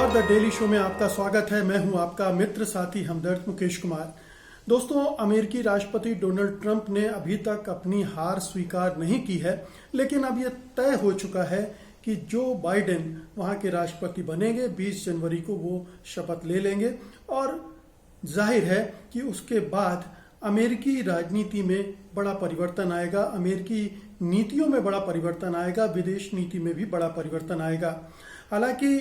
नमस्कार, the daily show में आपका स्वागत है। मैं हूं आपका मित्र साथी हमदर्द मुकेश कुमार। दोस्तों, अमेरिकी राष्ट्रपति डोनाल्ड ट्रंप ने अभी तक अपनी हार स्वीकार नहीं की है, लेकिन अब यह तय हो चुका है कि जो बाइडेन वहां के राष्ट्रपति बनेंगे, 20 जनवरी को वो शपथ ले लेंगे और जाहिर है कि उसके बाद अमेरिकी राजनीति में बड़ा परिवर्तन आएगा, अमेरिकी नीतियों में बड़ा परिवर्तन आएगा, विदेश नीति में भी बड़ा परिवर्तन आएगा। हालांकि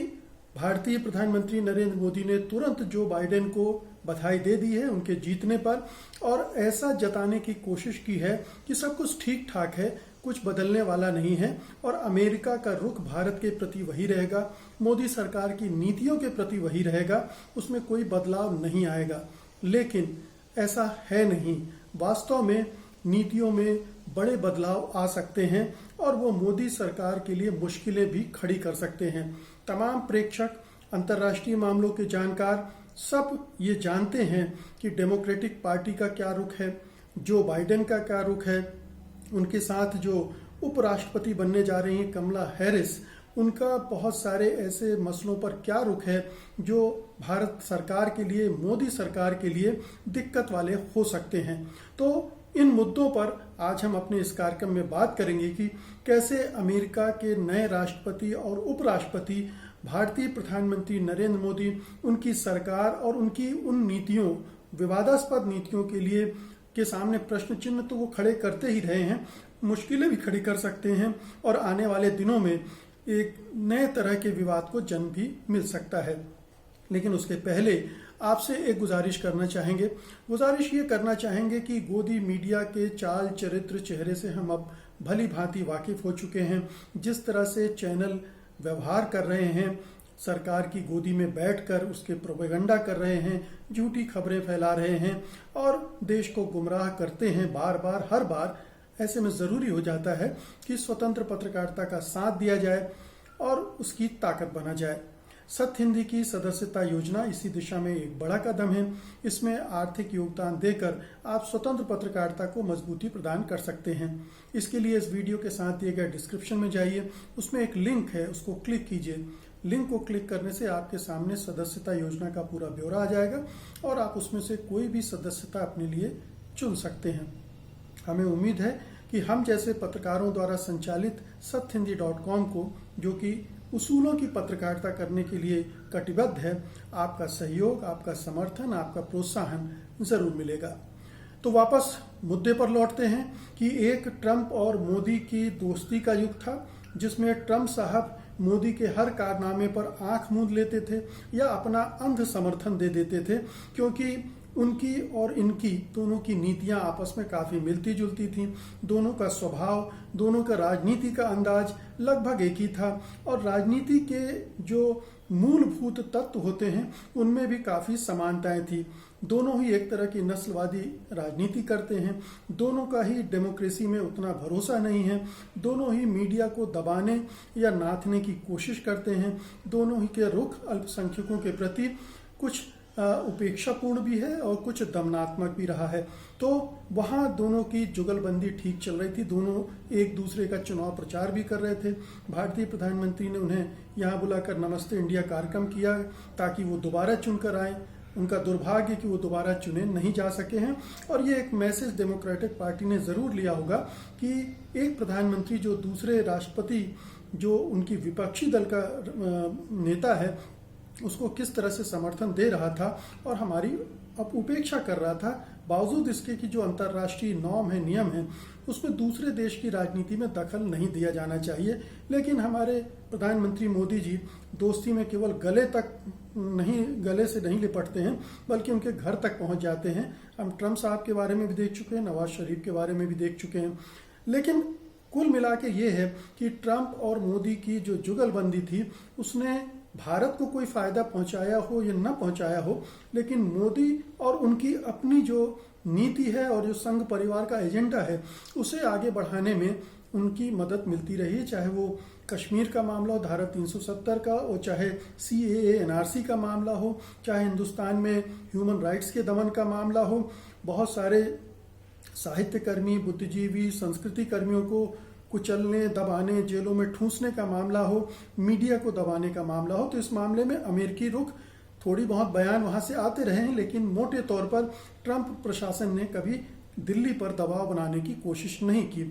भारतीय प्रधानमंत्री नरेंद्र मोदी ने तुरंत जो बाइडेन को बधाई दे दी है उनके जीतने पर, और ऐसा जताने की कोशिश की है कि सब कुछ ठीक ठाक है, कुछ बदलने वाला नहीं है और अमेरिका का रुख भारत के प्रति वही रहेगा, मोदी सरकार की नीतियों के प्रति वही रहेगा, उसमें कोई बदलाव नहीं आएगा। लेकिन ऐसा है नहीं। वास्तव में नीतियों में बड़े बदलाव आ सकते हैं और वो मोदी सरकार के लिए मुश्किलें भी खड़ी कर सकते हैं। तमाम प्रेक्षक, अंतर्राष्ट्रीय मामलों के जानकार सब ये जानते हैं कि डेमोक्रेटिक पार्टी का क्या रुख है, जो बाइडेन का क्या रुख है, उनके साथ जो उपराष्ट्रपति बनने जा रही हैं कमला हैरिस, उनका बहुत सारे ऐसे मसलों पर क्या रुख है जो भारत सरकार के लिए, मोदी सरकार के लिए दिक्कत वाले हो सकते हैं। तो इन मुद्दों पर आज हम अपने इस कार्यक्रम में बात करेंगे कि कैसे अमेरिका के नए राष्ट्रपति और उपराष्ट्रपति भारतीय प्रधानमंत्री नरेंद्र मोदी, उनकी सरकार और उनकी उन नीतियों, विवादास्पद नीतियों के लिए के सामने प्रश्न चिन्ह तो वो खड़े करते ही रहे हैं, मुश्किलें भी खड़ी कर सकते हैं और आने वाले दिनों में एक नए तरह के विवाद को जन्म भी मिल सकता है। लेकिन उसके पहले आपसे एक गुजारिश करना चाहेंगे कि गोदी मीडिया के चाल चरित्र चेहरे से हम अब भली भांति वाकिफ हो चुके हैं। जिस तरह से चैनल व्यवहार कर रहे हैं, सरकार की गोदी में बैठकर उसके प्रोपेगेंडा कर रहे हैं, झूठी खबरें फैला रहे हैं और देश को गुमराह करते हैं बार बार, हर बार, ऐसे में जरूरी हो जाता है कि स्वतंत्र पत्रकारिता का साथ दिया जाए और उसकी ताकत बना जाए। सत्य हिंदी की सदस्यता योजना इसी दिशा में एक बड़ा कदम है। इसमें आर्थिक योगदान देकर आप स्वतंत्र पत्रकारिता को मजबूती प्रदान कर सकते हैं। इसके लिए इस वीडियो के साथ दिए गए डिस्क्रिप्शन में जाइए, उसमें एक लिंक है, उसको क्लिक कीजिए। लिंक को क्लिक करने से आपके सामने सदस्यता योजना का पूरा ब्यौरा आ जाएगा और आप उसमें से कोई भी सदस्यता अपने लिए चुन सकते हैं। हमें उम्मीद है कि हम जैसे पत्रकारों द्वारा संचालित सत्यहिंदी.com को, जो कि उसूलों की पत्रकारिता करने के लिए कटिबद्ध है, आपका सहयोग, आपका समर्थन, आपका प्रोत्साहन जरूर मिलेगा। तो वापस मुद्दे पर लौटते हैं कि एक ट्रंप और मोदी की दोस्ती का युग था, जिसमें ट्रंप साहब मोदी के हर कारनामे पर आंख मूंद लेते थे या अपना अंध समर्थन दे देते थे, क्योंकि उनकी और इनकी दोनों की नीतियां आपस में काफी मिलती जुलती थीं। दोनों का स्वभाव, दोनों का राजनीति का अंदाज लगभग एक ही था और राजनीति के जो मूलभूत तत्व होते हैं उनमें भी काफी समानताएं थी। दोनों ही एक तरह की नस्लवादी राजनीति करते हैं, दोनों का ही डेमोक्रेसी में उतना भरोसा नहीं है, दोनों ही मीडिया को दबाने या नाथने की कोशिश करते हैं, दोनों ही के रुख अल्पसंख्यकों के प्रति कुछ उपेक्षापूर्ण भी है और कुछ दमनात्मक भी रहा है। तो वहां दोनों की जुगलबंदी ठीक चल रही थी, दोनों एक दूसरे का चुनाव प्रचार भी कर रहे थे। भारतीय प्रधानमंत्री ने उन्हें यहां बुलाकर नमस्ते इंडिया कार्यक्रम किया ताकि वो दोबारा चुनकर आए। उनका दुर्भाग्य कि वो दोबारा चुने नहीं जा सके हैं और ये एक मैसेज डेमोक्रेटिक पार्टी ने जरूर लिया होगा कि एक प्रधानमंत्री जो दूसरे राष्ट्रपति, जो उनकी विपक्षी दल का नेता है, उसको किस तरह से समर्थन दे रहा था और हमारी अब उपेक्षा कर रहा था, बावजूद इसके कि जो अंतर्राष्ट्रीय नॉर्म है, नियम है, उसमें दूसरे देश की राजनीति में दखल नहीं दिया जाना चाहिए। लेकिन हमारे प्रधानमंत्री मोदी जी दोस्ती में केवल गले से नहीं लिपटते हैं, बल्कि उनके घर तक पहुंच जाते हैं। हम ट्रंप साहब के बारे में भी देख चुके हैं, नवाज शरीफ के बारे में भी देख चुके हैं। लेकिन कुल मिला के ये है कि ट्रंप और मोदी की जो जुगलबंदी थी उसने भारत को कोई फायदा पहुंचाया हो या न पहुंचाया हो, लेकिन मोदी और उनकी अपनी जो नीति है और जो संघ परिवार का एजेंडा है उसे आगे बढ़ाने में उनकी मदद मिलती रही। चाहे वो कश्मीर का मामला हो, धारा 370 का, और चाहे CAA NRC का मामला हो, चाहे हिंदुस्तान में ह्यूमन राइट्स के दमन का मामला हो। बहुत सारे साहित्यकर्मी, बुद्धिजीवी, संस्कृति कर्मियों को कुचलने, दबाने, जेलों में ठूंसने का मामला हो, मीडिया को दबाने का मामला हो, तो इस मामले में अमेरिकी रुख, थोड़ी बहुत बयान वहां से आते रहे हैं, लेकिन मोटे तौर पर ट्रंप प्रशासन ने कभी दिल्ली पर दबाव बनाने की कोशिश नहीं की।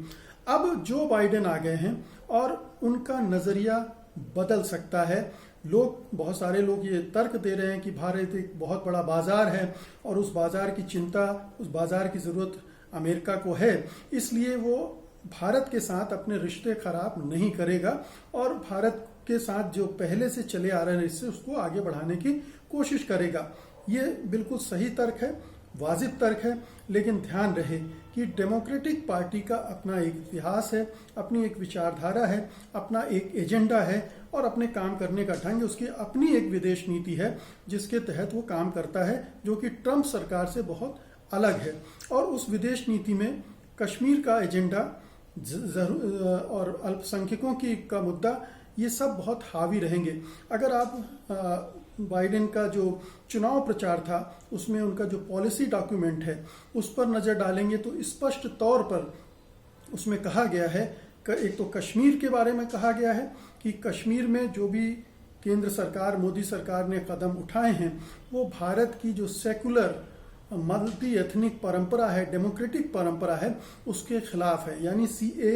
अब जो बाइडेन आ गए हैं और उनका नजरिया बदल सकता है। बहुत सारे लोग ये तर्क दे रहे हैं कि भारत एक बहुत बड़ा बाजार है और उस बाजार की चिंता, उस बाजार की जरूरत अमेरिका को है, इसलिए वो भारत के साथ अपने रिश्ते खराब नहीं करेगा और भारत के साथ जो पहले से चले आ रहे हैं रिश्ते उसको आगे बढ़ाने की कोशिश करेगा। ये बिल्कुल सही तर्क है, वाजिब तर्क है, लेकिन ध्यान रहे कि डेमोक्रेटिक पार्टी का अपना एक इतिहास है, अपनी एक विचारधारा है, अपना एक एजेंडा है और अपने काम करने का ढंग है। उसकी अपनी एक विदेश नीति है जिसके तहत वो काम करता है, जो कि ट्रंप सरकार से बहुत अलग है। और उस विदेश नीति में कश्मीर का एजेंडा और अल्पसंख्यकों का मुद्दा, ये सब बहुत हावी रहेंगे। अगर आप बाइडेन का जो चुनाव प्रचार था उसमें उनका जो पॉलिसी डॉक्यूमेंट है उस पर नजर डालेंगे तो स्पष्ट तौर पर उसमें कहा गया है, एक तो कश्मीर के बारे में कहा गया है कि कश्मीर में जो भी केंद्र सरकार, मोदी सरकार ने कदम उठाए हैं वो भारत की जो सेकुलर मल्टी एथनिक परंपरा है, डेमोक्रेटिक परंपरा है, उसके खिलाफ है। यानी CA,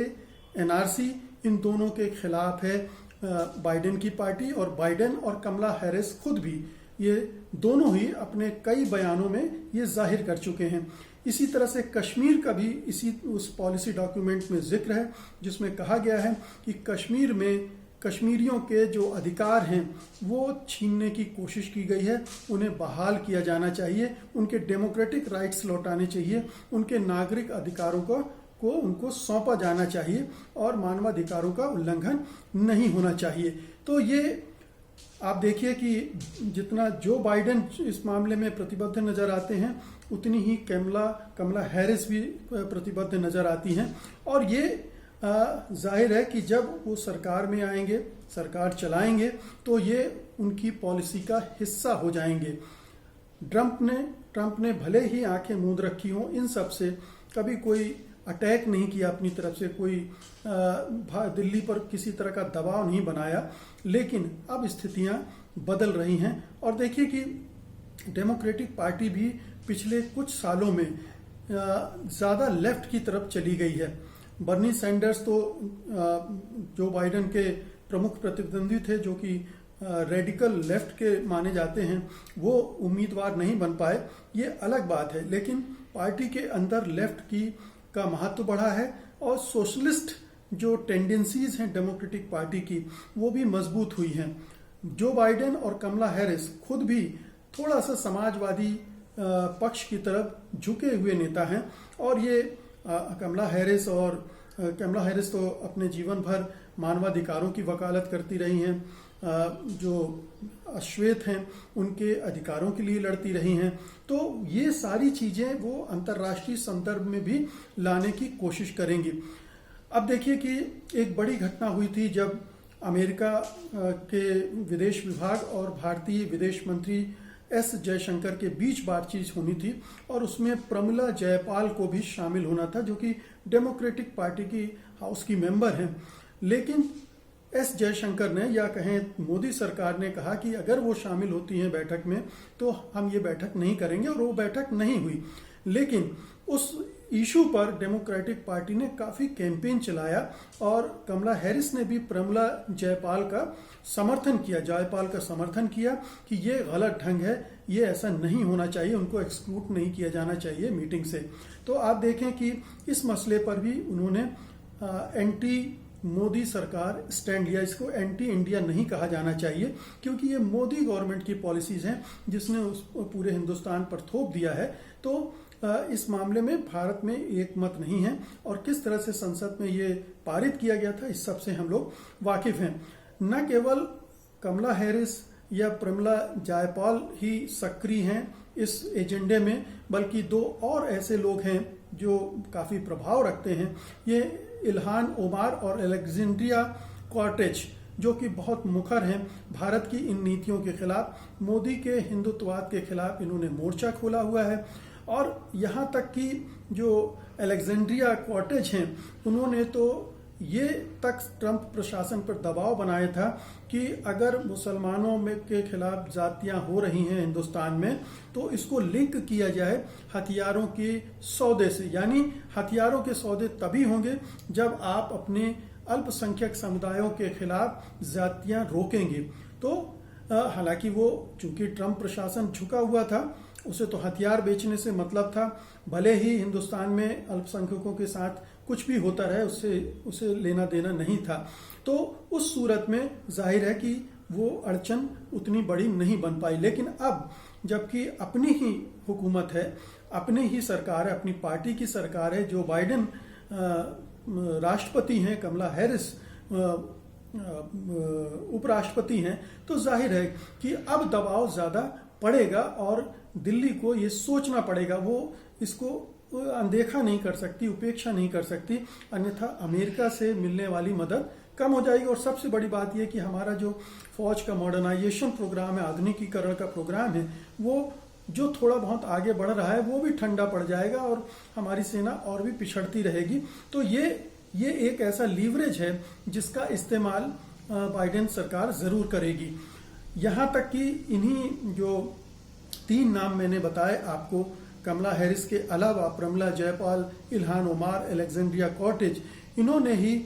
NRC इन दोनों के खिलाफ है बाइडेन की पार्टी। और बाइडेन और कमला हैरिस खुद भी ये दोनों ही अपने कई बयानों में ये जाहिर कर चुके हैं। इसी तरह से कश्मीर का भी इसी उस पॉलिसी डॉक्यूमेंट में जिक्र है जिसमें कहा गया है कि कश्मीर में कश्मीरियों के जो अधिकार हैं वो छीनने की कोशिश की गई है, उन्हें बहाल किया जाना चाहिए, उनके डेमोक्रेटिक राइट्स लौटाने चाहिए, उनके नागरिक अधिकारों को उनको सौंपा जाना चाहिए और मानवाधिकारों का उल्लंघन नहीं होना चाहिए। तो ये आप देखिए कि जितना जो बाइडेन इस मामले में प्रतिबद्ध नजर आते हैं उतनी ही कमला हैरिस भी प्रतिबद्ध नजर आती हैं। और ये जाहिर है कि जब वो सरकार में आएंगे, सरकार चलाएंगे, तो ये उनकी पॉलिसी का हिस्सा हो जाएंगे। ट्रंप ने भले ही आंखें मूंद रखी हों, इन सब से कभी कोई अटैक नहीं किया अपनी तरफ से, कोई दिल्ली पर किसी तरह का दबाव नहीं बनाया, लेकिन अब स्थितियां बदल रही हैं। और देखिए कि डेमोक्रेटिक पार्टी भी पिछले कुछ सालों में ज़्यादा लेफ्ट की तरफ चली गई है। बर्नी सैंडर्स तो जो बाइडेन के प्रमुख प्रतिद्वंदी थे, जो कि रेडिकल लेफ्ट के माने जाते हैं, वो उम्मीदवार नहीं बन पाए, ये अलग बात है। लेकिन पार्टी के अंदर लेफ्ट का महत्व बढ़ा है और सोशलिस्ट जो टेंडेंसीज हैं डेमोक्रेटिक पार्टी की वो भी मजबूत हुई हैं। जो बाइडेन और कमला हैरिस खुद भी थोड़ा सा समाजवादी पक्ष की तरफ झुके हुए नेता हैं। और ये कमला हैरिस तो अपने जीवन भर मानवाधिकारों की वकालत करती रही हैं, जो अश्वेत हैं उनके अधिकारों के लिए लड़ती रही हैं। तो ये सारी चीजें वो अंतर्राष्ट्रीय संदर्भ में भी लाने की कोशिश करेंगी। अब देखिए कि एक बड़ी घटना हुई थी जब अमेरिका के विदेश विभाग और भारतीय विदेश मंत्री S जयशंकर के बीच बातचीत होनी थी और उसमें प्रमिला जयपाल को भी शामिल होना था, जो कि डेमोक्रेटिक पार्टी की हाउस की मेंबर हैं। लेकिन S जयशंकर ने, या कहें मोदी सरकार ने कहा कि अगर वो शामिल होती हैं बैठक में तो हम ये बैठक नहीं करेंगे, और वो बैठक नहीं हुई। लेकिन उस इशू पर डेमोक्रेटिक पार्टी ने काफी कैंपेन चलाया और कमला हैरिस ने भी प्रमिला जयपाल का समर्थन किया कि ये गलत ढंग है, ये ऐसा नहीं होना चाहिए, उनको एक्सक्लूड नहीं किया जाना चाहिए मीटिंग से। तो आप देखें कि इस मसले पर भी उन्होंने एंटी मोदी सरकार स्टैंड लिया। इसको एंटी इंडिया नहीं कहा जाना चाहिए, क्योंकि ये मोदी गवर्नमेंट की पॉलिसीज हैं जिसने उस पूरे हिंदुस्तान पर थोप दिया है। तो इस मामले में भारत में एक मत नहीं है, और किस तरह से संसद में ये पारित किया गया था इस सब से हम लोग वाकिफ हैं। न केवल कमला हैरिस या प्रमिला जयपाल ही सक्रिय हैं इस एजेंडे में, बल्कि दो और ऐसे लोग हैं जो काफी प्रभाव रखते हैं। ये इल्हान ओमार और अलेक्जेंड्रिया कॉर्टेज, जो कि बहुत मुखर हैं भारत की इन नीतियों के खिलाफ, मोदी के हिंदुत्ववाद के खिलाफ इन्होंने मोर्चा खोला हुआ है। और यहाँ तक कि जो अलेक्जेंड्रिया कॉर्टेज हैं उन्होंने तो ये तक ट्रंप प्रशासन पर दबाव बनाया था कि अगर मुसलमानों में के खिलाफ जातियां हो रही हैं हिंदुस्तान में तो इसको लिंक किया जाए हथियारों के सौदे से। यानी हथियारों के सौदे तभी होंगे जब आप अपने अल्पसंख्यक समुदायों के खिलाफ जातियां रोकेंगे। तो हालांकि वो चूंकि ट्रंप प्रशासन झुका हुआ था, उसे तो हथियार बेचने से मतलब था, भले ही हिंदुस्तान में अल्पसंख्यकों के साथ कुछ भी होता रहे उसे लेना देना नहीं था। तो उस सूरत में जाहिर है कि वो अड़चन उतनी बड़ी नहीं बन पाई। लेकिन अब जबकि अपनी ही हुकूमत है, अपनी ही सरकार है, अपनी पार्टी की सरकार है, जो बाइडेन राष्ट्रपति हैं, कमला हैरिस उपराष्ट्रपति हैं, तो जाहिर है कि अब दबाव ज्यादा पड़ेगा और दिल्ली को ये सोचना पड़ेगा, वो इसको अनदेखा नहीं कर सकती, उपेक्षा नहीं कर सकती, अन्यथा अमेरिका से मिलने वाली मदद कम हो जाएगी। और सबसे बड़ी बात यह कि हमारा जो फौज का मॉडर्नाइजेशन प्रोग्राम है, आधुनिकीकरण का प्रोग्राम है, वो जो थोड़ा बहुत आगे बढ़ रहा है वो भी ठंडा पड़ जाएगा और हमारी सेना और भी पिछड़ती रहेगी। तो ये एक ऐसा लीवरेज है जिसका इस्तेमाल बाइडेन सरकार जरूर करेगी। यहां तक कि इन्हीं जो 3 नाम मैंने बताए आपको, कमला हैरिस के अलावा Pramila Jayapal, Ilhan Omar, Alexandria Cortez, इन्होंने ही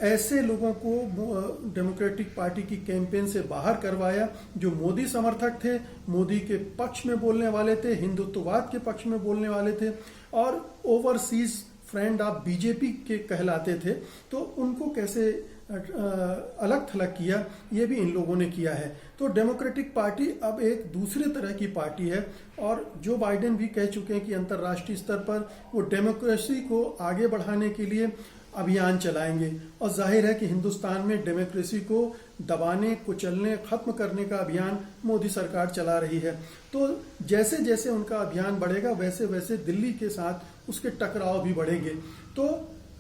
ऐसे लोगों को डेमोक्रेटिक पार्टी की कैंपेन से बाहर करवाया जो मोदी समर्थक थे, मोदी के पक्ष में बोलने वाले थे, हिंदुत्ववाद के पक्ष में बोलने वाले थे और ओवरसीज फ्रेंड ऑफ बीजेपी के कहलाते थे। तो उनको कैसे अलग थलग किया, ये भी इन लोगों ने किया है। तो डेमोक्रेटिक पार्टी अब एक दूसरे तरह की पार्टी है और जो बाइडेन भी कह चुके हैं कि अंतर्राष्ट्रीय स्तर पर वो डेमोक्रेसी को आगे बढ़ाने के लिए अभियान चलाएंगे। और जाहिर है कि हिंदुस्तान में डेमोक्रेसी को दबाने, कुचलने, खत्म करने का अभियान मोदी सरकार चला रही है। तो जैसे जैसे उनका अभियान बढ़ेगा वैसे वैसे दिल्ली के साथ उसके टकराव भी बढ़ेंगे। तो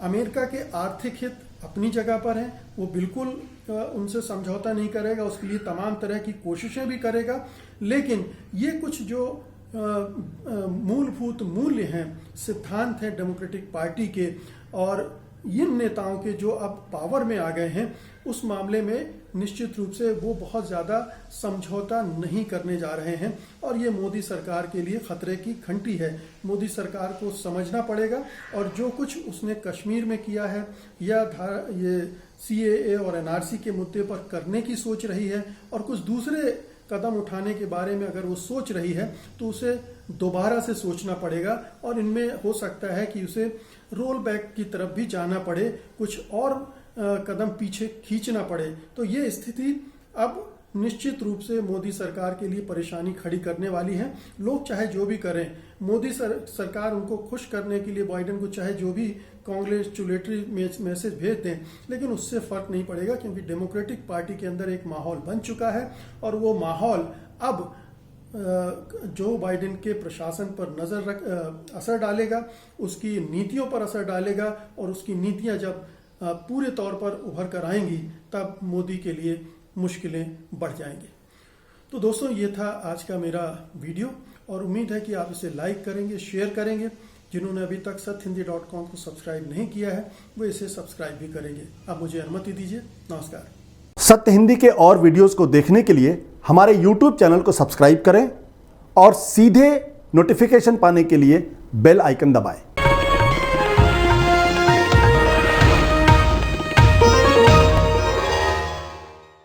अमेरिका के आर्थिक हित अपनी जगह पर है, वो बिल्कुल उनसे समझौता नहीं करेगा, उसके लिए तमाम तरह की कोशिशें भी करेगा। लेकिन ये कुछ जो मूलभूत मूल्य हैं, सिद्धांत हैं डेमोक्रेटिक पार्टी के और इन नेताओं के जो अब पावर में आ गए हैं, उस मामले में निश्चित रूप से वो बहुत ज्यादा समझौता नहीं करने जा रहे हैं और ये मोदी सरकार के लिए खतरे की घंटी है। मोदी सरकार को समझना पड़ेगा और जो कुछ उसने कश्मीर में किया है या ये CAA और NRC के मुद्दे पर करने की सोच रही है और कुछ दूसरे कदम उठाने के बारे में अगर वो सोच रही है तो उसे दोबारा से सोचना पड़ेगा और इनमें हो सकता है कि उसे रोल बैक की तरफ भी जाना पड़े, कुछ और कदम पीछे खींचना पड़े। तो ये स्थिति अब निश्चित रूप से मोदी सरकार के लिए परेशानी खड़ी करने वाली है। लोग चाहे जो भी करें, मोदी सरकार उनको खुश करने के लिए बाइडेन को चाहे जो भी कांग्रेचुलेटरी मैसेज भेज दें, लेकिन उससे फर्क नहीं पड़ेगा क्योंकि डेमोक्रेटिक पार्टी के अंदर एक माहौल बन चुका है और वो माहौल अब जो बाइडेन के प्रशासन पर असर डालेगा, उसकी नीतियों पर असर डालेगा और उसकी नीतियां जब पूरे तौर पर उभर कर आएंगी तब मोदी के लिए मुश्किलें बढ़ जाएंगी। तो दोस्तों, ये था आज का मेरा वीडियो और उम्मीद है कि आप इसे लाइक करेंगे, शेयर करेंगे। जिन्होंने अभी तक satyhindi.com को सब्सक्राइब नहीं किया है वो इसे सब्सक्राइब भी करेंगे। अब मुझे अनुमति दीजिए। नमस्कार। सत्य हिंदी के और वीडियोस को देखने के लिए हमारे YouTube चैनल को सब्सक्राइब करें और सीधे नोटिफिकेशन पाने के लिए बेल आइकन दबाएं।